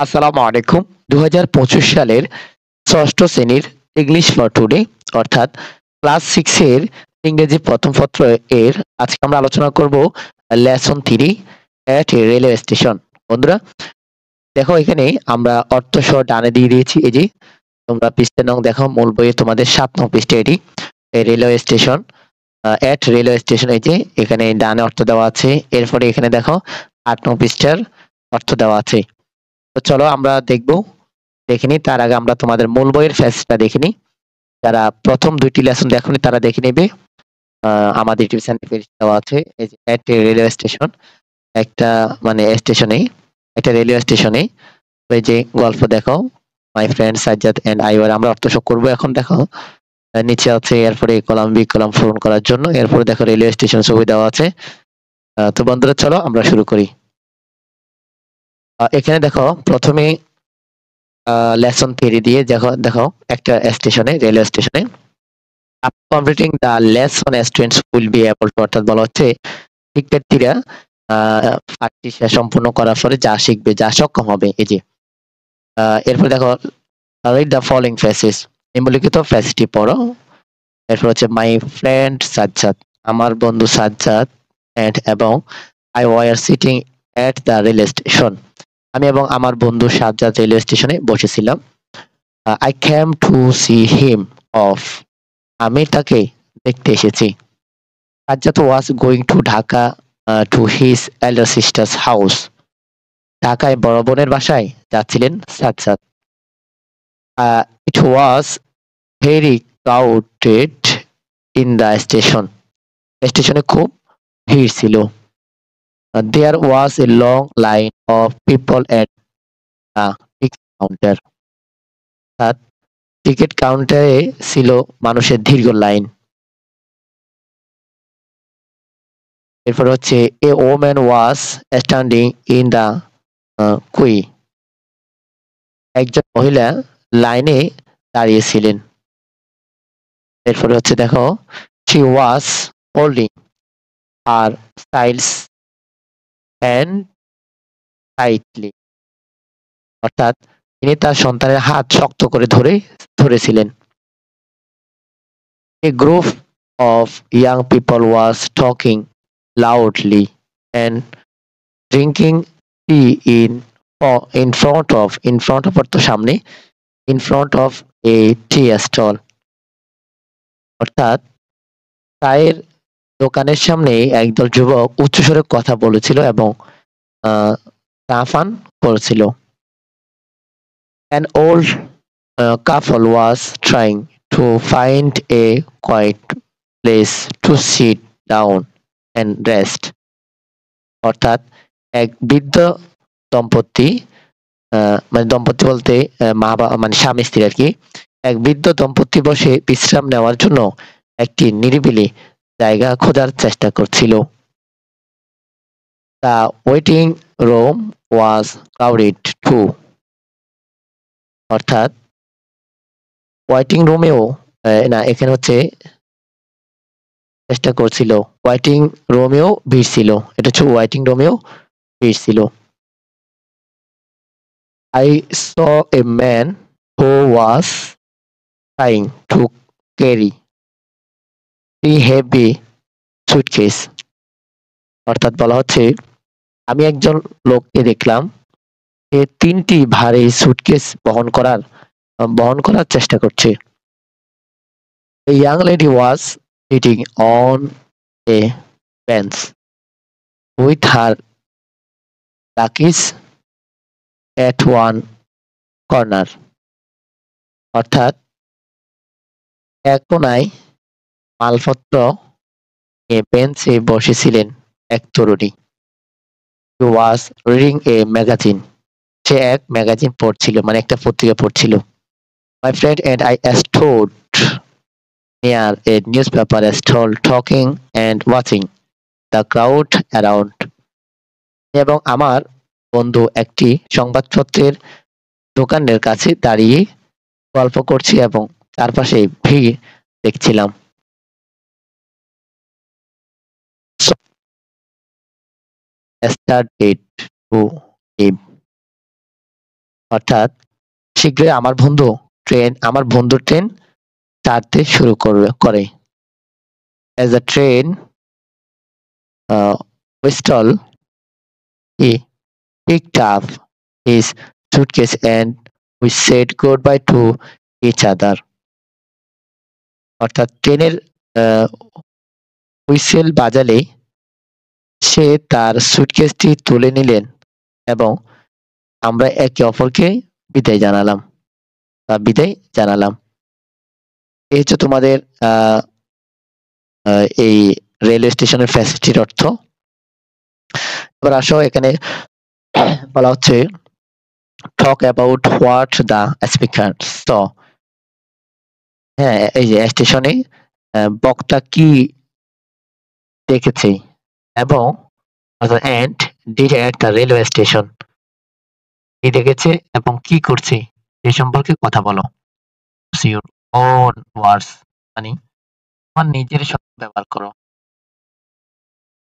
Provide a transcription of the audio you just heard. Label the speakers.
Speaker 1: আসসালামু আলাইকুম। ২০২৫ সালের ৬ষ্ঠ শ্রেণীর ইংলিশ ফর টুডে অর্থাৎ ক্লাস 6 এর ইংরেজি প্রথম পত্র এর আজকে আমরা আলোচনা করব লেসন 3 এট রেলওয়ে স্টেশন। বন্ধুরা দেখো এখানে আমরা অর্থ সহ ডানে দিয়ে দিয়েছি। এই যে তোমরা পৃষ্ঠা নং দেখো মূল বইয়ে তোমাদের ৭ নং পৃষ্ঠা এটি রেলওয়ে স্টেশন এট রেলওয়ে স্টেশন এই যে এখানে ডানে অর্থ দেওয়া আছে। এরপরে এখানে দেখো ৮ নং পৃষ্ঠার অর্থ দেওয়া আছে। তো চলো আমরা দেখবো। দেখে নিই তার আগে আমরা তোমাদের মূল বইয়ের ফেসটা দেখে নিই। যারা প্রথম ২ টি লেসন দেখোনি তারা দেখে নেবে। আমাদের ইউটিউব চ্যানেলে পেজ দেওয়া আছে। এই যে এট এ রেলওয়ে স্টেশন একটা মানে স্টেশনে একটা রেলওয়ে স্টেশনে এই যে গল্প দেখো my friend Sajjad and I were আমরা অর্থ শোক করবো এখন দেখো নিচে আছে এরপরে কলাম বি কলাম পূরণ করার জন্য এরপরে দেখো রেলওয়ে স্টেশন ছবি দেওয়া আছে। তো বন্ধুরা চলো আমরা শুরু করি। এখানে দেখো প্রথমে লেসন 3 দিয়ে দেখো একটা স্টেশনে রেলওয়ে স্টেশনে after completing the lesson students will be able to অর্থাৎ বলা হচ্ছে শিক্ষার্থীরা পাঠটি সম্পূর্ণ করার পরে যা শিখবে যা সক্ষম হবে এই যে এরপর দেখো read the following phrases নিম্নলিখিত ফ্রেজটি পড়ো। এরপর হচ্ছে মাই ফ্রেন্ড সাজ্জাদ আমার বন্ধু সাজ্জাদ and এবং I were sitting at the railway station আমি এবং আমার বন্ধু সাজ্জাদ রেলওয়ে স্টেশনে বসেছিলাম। I came to see him off আমি তাকে দেখতে এসেছি। Sajjad was going to Dhaka to his elder sister's house ঢাকায় বড় বোনের বাসায় যাচ্ছিলেন Sajjad. It was very crowded in the station স্টেশনে খুব ভিড় ছিল। There was a long line of people at the ticket counter অর্থাৎ টিকিট কাউন্টারে ছিল মানুষের দীর্ঘ লাইন। এরপর হচ্ছে a woman was standing in the queue একজন মহিলা লাইনে দাঁড়িয়েছিলেন। এরপরে হচ্ছে দেখো she was holding her child's hand tightly অর্থাৎ তিনি তার সন্তানের হাত শক্ত করে ধরেছিলেন। A group of young people was talking loudly and drinking tea in front of অর্থ সামনে in front of a tea stall অর্থাৎ চায়ের দোকানের সামনে একদল যুবক উচ্চস্বরে কথা বলেছিল এবং চা পান করছিল। An old couple was trying to find a quiet place to sit down and rest অর্থাৎ এক বৃদ্ধ দম্পতি মানে দম্পতি বলতে মানে স্বামী স্ত্রী আর কি এক বৃদ্ধ দম্পতি বসে বিশ্রাম নেওয়ার জন্য একটি নিরিবিলি জায়গা খোঁজার চেষ্টা করছিল। The waiting room was crowded too অর্থাৎ ওয়েটিং রুমেও না এখানে হচ্ছে চেষ্টা করছিল ওয়েটিং রুমেও ভিড় ছিল এটা হচ্ছে ওয়েটিং রুমেও ভিড় ছিল। I saw a man who was trying to carry 3 heavy suitcase অর্থাৎ বলা হচ্ছে আমি একজন লোককে দেখলাম সে ৩টি ভারী সুটকেস বহন করার চেষ্টা করছে। A young lady was sitting on a bench with her luggage at one corner অর্থাৎ এক কোনায় মালপত্র নিয়ে বেঞ্চে বসেছিলেন এক তরুণী। She was reading a magazine সে এক ম্যাগাজিন পড়ছিল মানে একটা পত্রিকা পড়ছিল। My friend and I stood near a newspaper stall talking and watching the crowd around এবং আমার বন্ধু একটি সংবাদপত্রের দোকানের কাছে দাঁড়িয়ে গল্প করছি এবং চারপাশে ভিড় দেখছিলাম। So I started to leave অর্থাৎ শীঘ্রই আমার বন্ধু ট্রেন ছাড়তে শুরু করে। As the train whistled, he picked up his suitcase and we said goodbye to each other. অর্থাৎ ট্রেনের হুইসেল বাজালে সে তার সুটকেসটি তুলে নিলেন এবং আমরা একে অপরকে বিদায় জানালাম। এই হচ্ছে তোমাদের এই রেলওয়ে স্টেশনের ফ্যাসিলিটির অর্থ। এবার আসো এখানে বলা হচ্ছে talk about what the speaker says. হ্যাঁ, এই যে স্টেশনে বক্তা কি দেখেছে এবং and did at the railway station, কি দেখেছে এবং কি করছে এই সম্পর্কে কথা বলো। Use your own words, মানে তোমার নিজের শব্দ ব্যবহার করো।